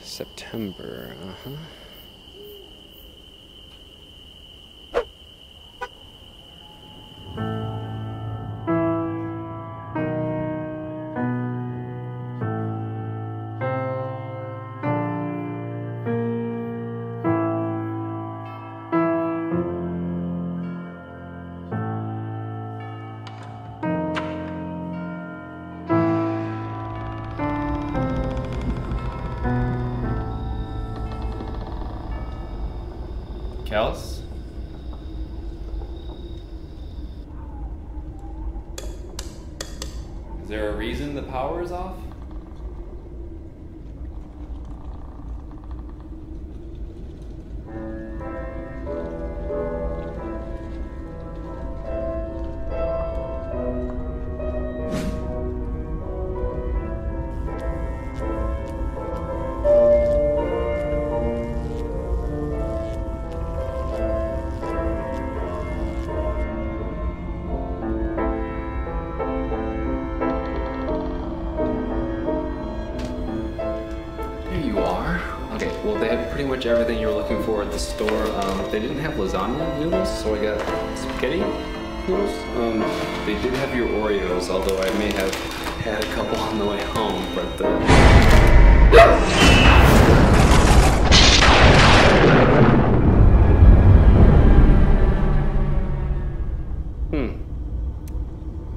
September, Kels? Is there a reason the power is off? Okay, well they had pretty much everything you were looking for at the store. They didn't have lasagna noodles, so I got spaghetti noodles. They did have your Oreos, although I may have had a couple on the way home, but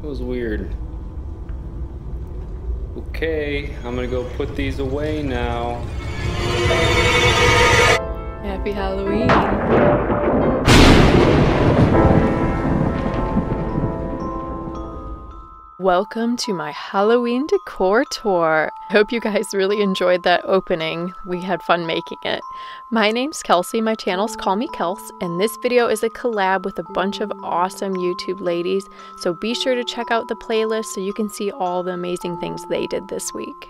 it was weird. Okay, I'm gonna go put these away now. Happy Halloween! Welcome to my Halloween decor tour. I hope you guys really enjoyed that opening. We had fun making it. My name's Kelsey, my channel's Call Me Kels, and this video is a collab with a bunch of awesome YouTube ladies, so be sure to check out the playlist so you can see all the amazing things they did this week.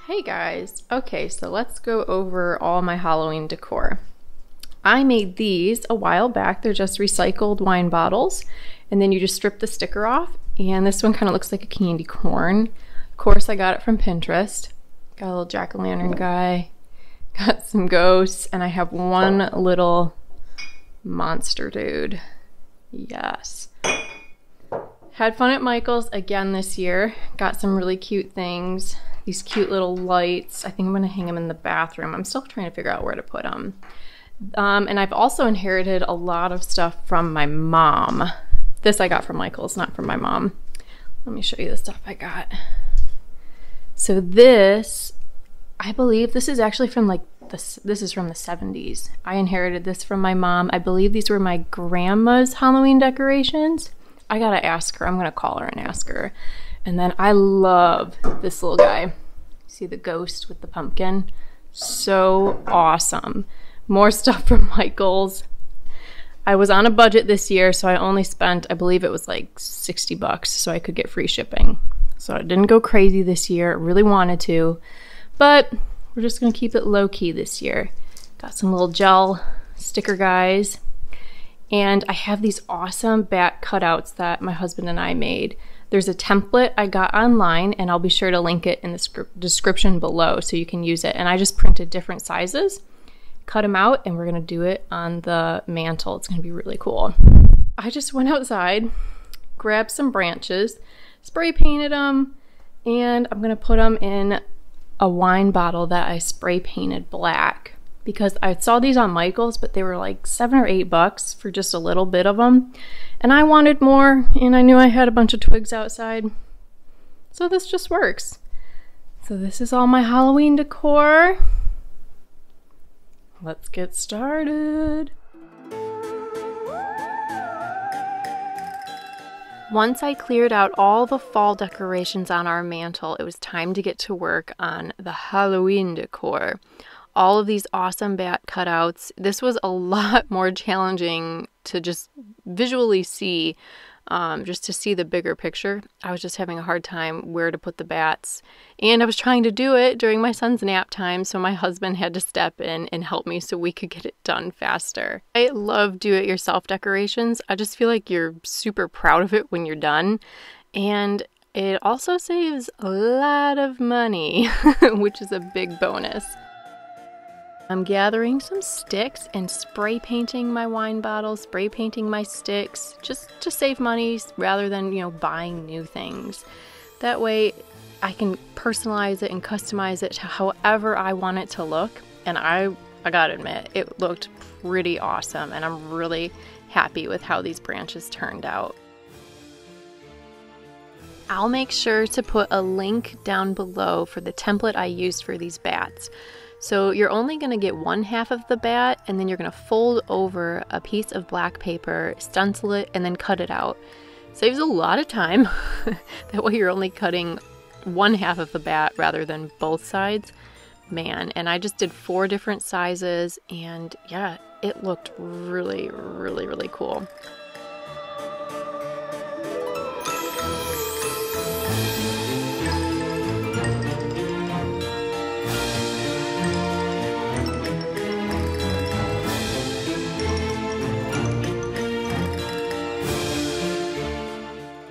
Hey guys, okay, so let's go over all my Halloween decor. I made these a while back. They're just recycled wine bottles, and then you just strip the sticker off, and this one kind of looks like a candy corn. Of course, I got it from Pinterest. Got a little jack-o'-lantern guy, got some ghosts, and I have one little monster dude. Yes. Had fun at Michael's again this year. Got some really cute things. These cute little lights. I think I'm gonna hang them in the bathroom. I'm still trying to figure out where to put them. And I've also inherited a lot of stuff from my mom. This I got from Michael's, not from my mom. Let me show you the stuff I got. So this, I believe this is actually from like, this is from the 70s. I inherited this from my mom. I believe these were my grandma's Halloween decorations. I gotta ask her, I'm gonna call her and ask her. And then I love this little guy. See the ghost with the pumpkin? So awesome. More stuff from Michael's. I was on a budget this year, so I only spent, I believe it was like 60 bucks so I could get free shipping. So I didn't go crazy this year. I really wanted to, but we're just gonna keep it low key this year. Got some little gel sticker guys. And I have these awesome bat cutouts that my husband and I made. There's a template I got online, and I'll be sure to link it in the description below so you can use it. And I just printed different sizes, cut them out, and we're gonna do it on the mantle. It's gonna be really cool. I just went outside, grabbed some branches, spray painted them, and I'm gonna put them in a wine bottle that I spray painted black, because I saw these on Michael's, but they were like 7 or 8 bucks for just a little bit of them. And I wanted more, and I knew I had a bunch of twigs outside. So this just works. So this is all my Halloween decor. Let's get started. Once I cleared out all the fall decorations on our mantle, it was time to get to work on the Halloween decor. All of these awesome bat cutouts. This was a lot more challenging to just visually see, just to see the bigger picture. I was just having a hard time where to put the bats. And I was trying to do it during my son's nap time, so my husband had to step in and help me so we could get it done faster. I love do-it-yourself decorations. I just feel like you're super proud of it when you're done. And It also saves a lot of money, which is a big bonus. I'm gathering some sticks and spray painting my wine bottles, spray painting my sticks, just to save money rather than, buying new things. That way I can personalize it and customize it to however I want it to look. And I gotta admit, it looked pretty awesome, and I'm really happy with how these branches turned out. I'll make sure to put a link down below for the template I used for these bats. So you're only going to get one half of the bat, and then you're going to fold over a piece of black paper, stencil it, and then cut it out. Saves a lot of time. That way you're only cutting one half of the bat rather than both sides. Man, and I just did 4 different sizes, and yeah, it looked really, really, really cool.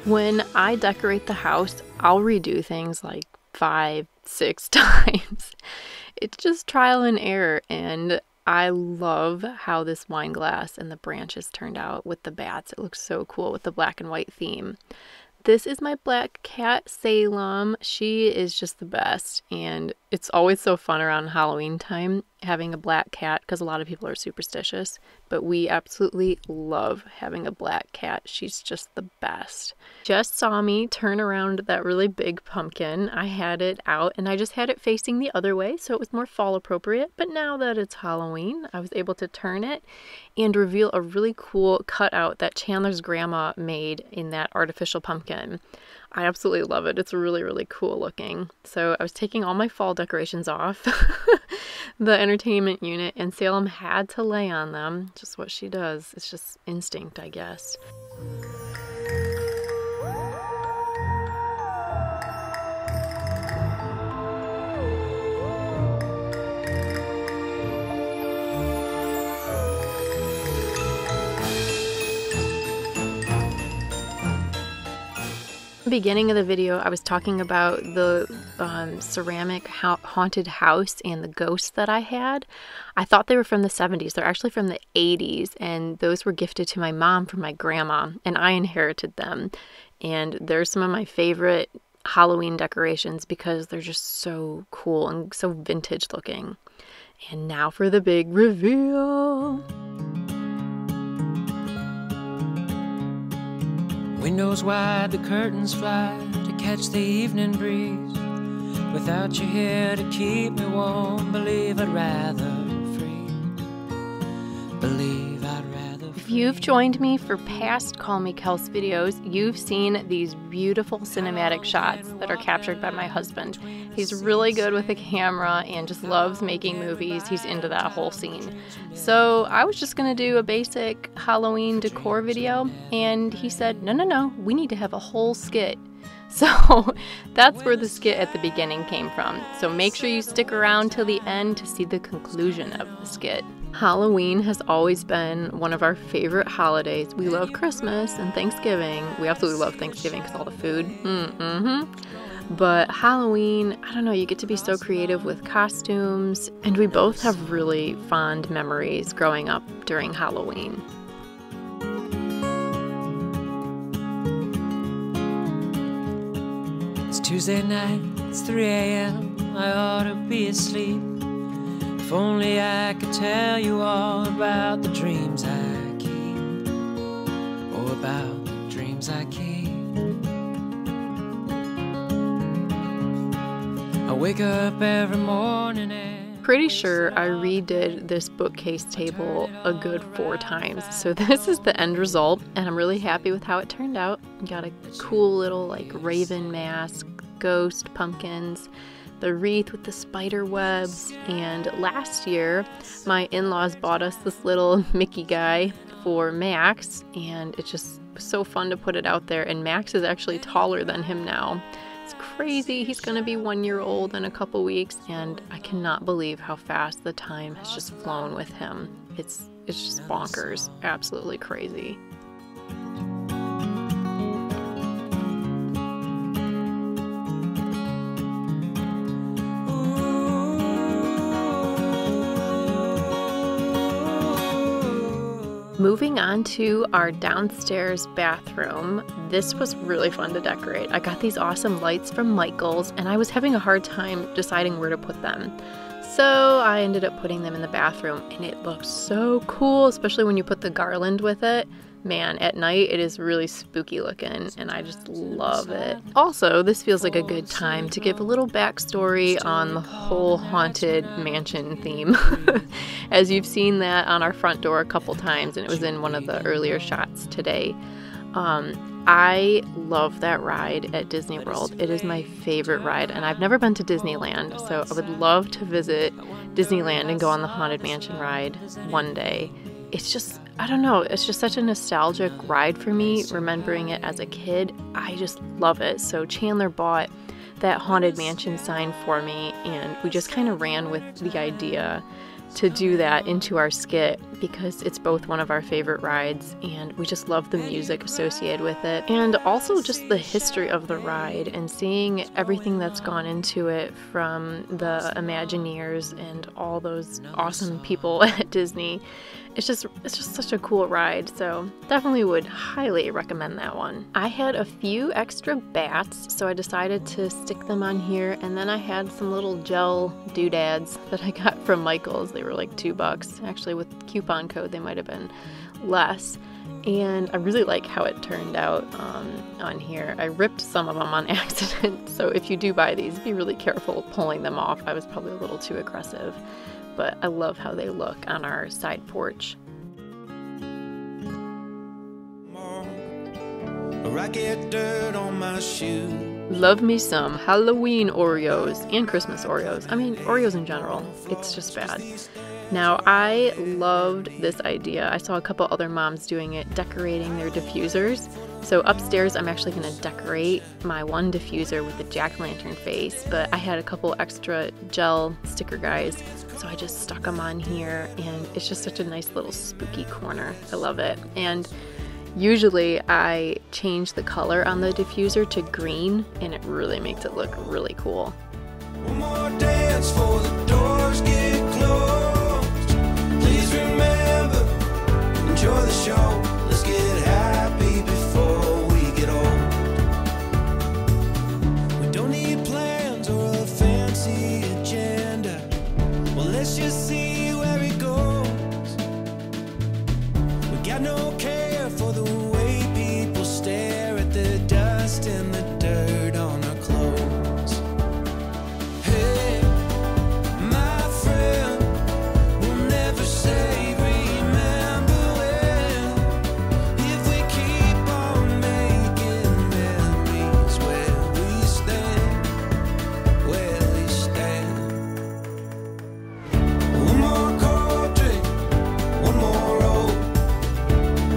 When I decorate the house, I'll redo things like 5, 6 times. It's just trial and error, and I love how this wine glass and the branches turned out with the bats. It looks so cool with the black and white theme. This is my black cat, Salem. She is just the best, and it's always so fun around Halloween time having a black cat because a lot of people are superstitious, but we absolutely love having a black cat. She's just the best. Just saw me turn around that really big pumpkin. I had it out and I just had it facing the other way so it was more fall appropriate, but now that it's Halloween, I was able to turn it and reveal a really cool cutout that Chandler's grandma made in that artificial pumpkin. I absolutely love it. It's really, really cool looking. So I was taking all my fall decorations off the entertainment unit, and Salem had to lay on them. Just what she does. It's just instinct, I guess. Beginning of the video, I was talking about the ceramic haunted house and the ghosts that I had. I thought they were from the 70s. They're actually from the 80s, and those were gifted to my mom from my grandma, and I inherited them. And they're some of my favorite Halloween decorations because they're just so cool and so vintage looking. And now for the big reveal. Windows wide, the curtains fly to catch the evening breeze. Without you here to keep me warm, believe I'd rather freeze. Believe I'd rather freeze. If you've joined me for past Call Me Kels videos, you've seen these beautiful cinematic shots that are captured by my husband. He's really good with a camera and just loves making movies. He's into that whole scene. So I was just gonna do a basic Halloween decor video, and he said, no, we need to have a whole skit. So that's where the skit at the beginning came from. So make sure you stick around till the end to see the conclusion of the skit. Halloween has always been one of our favorite holidays. We love Christmas and Thanksgiving. We absolutely love Thanksgiving because all the food. But Halloween, I don't know, you get to be so creative with costumes, and we both have really fond memories growing up during Halloween. It's Tuesday night, it's 3 a.m. I ought to be asleep. If only I could tell you all about the dreams I keep. Oh, about the dreams I keep. I wake up every morning and Pretty sure I redid this bookcase table a good 4 times. So this is the end result, and I'm really happy with how it turned out. Got a cool little like raven mask, ghost pumpkins, the wreath with the spider webs, and last year my in-laws bought us this little Mickey guy for Max, and it just was so fun to put it out there, and Max is actually taller than him now. It's crazy. He's gonna be 1 year old in a couple weeks, and I cannot believe how fast the time has just flown with him. It's just bonkers. Absolutely crazy. Moving on to our downstairs bathroom, this was really fun to decorate. I got these awesome lights from Michael's and I was having a hard time deciding where to put them. So I ended up putting them in the bathroom and it looks so cool, especially when you put the garland with it. Man, at night it is really spooky looking and I just love it. Also, this feels like a good time to give a little backstory on the whole haunted mansion theme. As you've seen that on our front door a couple times and it was in one of the earlier shots today. I love that ride at Disney World. It is my favorite ride and I've never been to Disneyland, so I would love to visit Disneyland and go on the Haunted Mansion ride one day. It's just, I don't know, it's just such a nostalgic ride for me, remembering it as a kid. I just love it. So Chandler bought that Haunted Mansion sign for me and we just kind of ran with the idea to do that into our skit because it's both one of our favorite rides and we just love the music associated with it and also just the history of the ride and seeing everything that's gone into it from the Imagineers and all those awesome people at Disney. It's just such a cool ride, so definitely would highly recommend that one. I had a few extra bats, so I decided to stick them on here, and then I had some little gel doodads that I got from Michael's. They were like $2. Actually, with coupon code, they might have been less. And I really like how it turned out on here. I ripped some of them on accident, so if you do buy these, be really careful pulling them off. I was probably a little too aggressive. But I love how they look on our side porch. I get dirt on my shoes. Love me some Halloween Oreos and Christmas Oreos. I mean, Oreos in general. It's just bad. Now, I loved this idea. I saw a couple other moms doing it, decorating their diffusers. So upstairs, I'm actually going to decorate my one diffuser with the jack-o'-lantern face, but I had a couple extra gel sticker guys, so I just stuck them on here, and it's just such a nice little spooky corner. I love it. And usually I change the color on the diffuser to green, and it really makes it look really cool. One more dance for the doors get closed. Please remember, enjoy the show. Let's get happy before we get old. We don't need plans or a fancy agenda. Well, let's just see where it goes. We got no care for the way people stare at the dust and the dirt on our clothes. Hey, my friend, we'll never say remember when, if we keep on making memories where we stand, where we stand. One more cold drink, one more roll,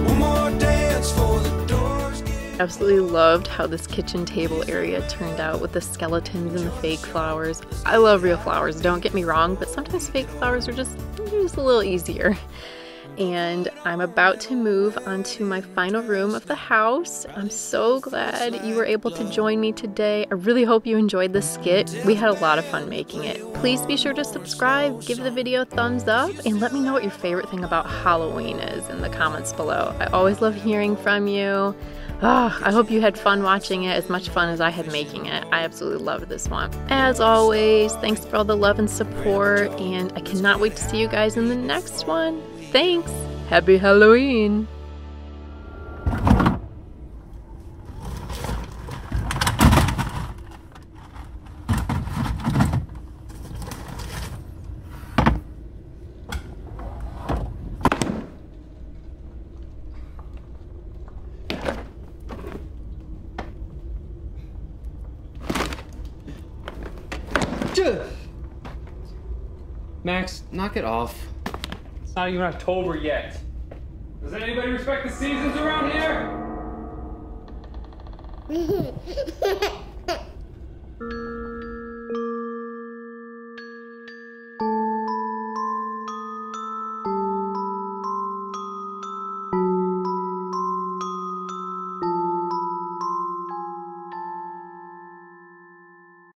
one more dance for the doors. Absolutely loved how this kitchen table area turned out with the skeletons and the fake flowers. I love real flowers, don't get me wrong, but sometimes fake flowers are just a little easier. And I'm about to move onto my final room of the house. I'm so glad you were able to join me today. I really hope you enjoyed the skit. We had a lot of fun making it. Please be sure to subscribe, give the video a thumbs up, and let me know what your favorite thing about Halloween is in the comments below. I always love hearing from you. Oh, I hope you had fun watching it, as much fun as I had making it. I absolutely loved this one. As always, thanks for all the love and support, and I cannot wait to see you guys in the next one. Thanks! Happy Halloween! Max, knock it off. It's not even October yet. Does anybody respect the seasons around here?